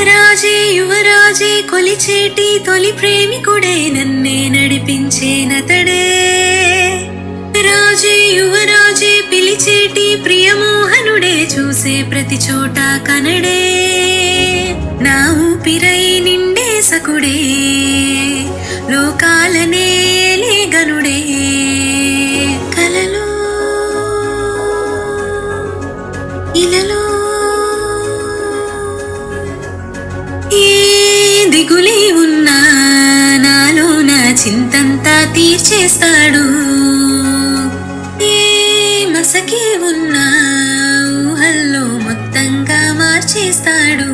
రాజే యువరాజే కొలిచేటి తొలి ప్రేమికుడే నన్నే నడిపించేనతడే. రాజే యువరాజే పిలిచేటి ప్రియమోహనుడే చూసే ప్రతి చోట కనడే. నా ఊపిరై నిండే సకుడే లోకాలనే లేగనుడే. కలలో ఇలలో ఏ దిగులే ఉన్నా నాలో నా చింతంతా తీర్చేస్తాడు. ఏ మసకే ఉన్నా ఊహల్లో మొత్తంగా మార్చేస్తాడు.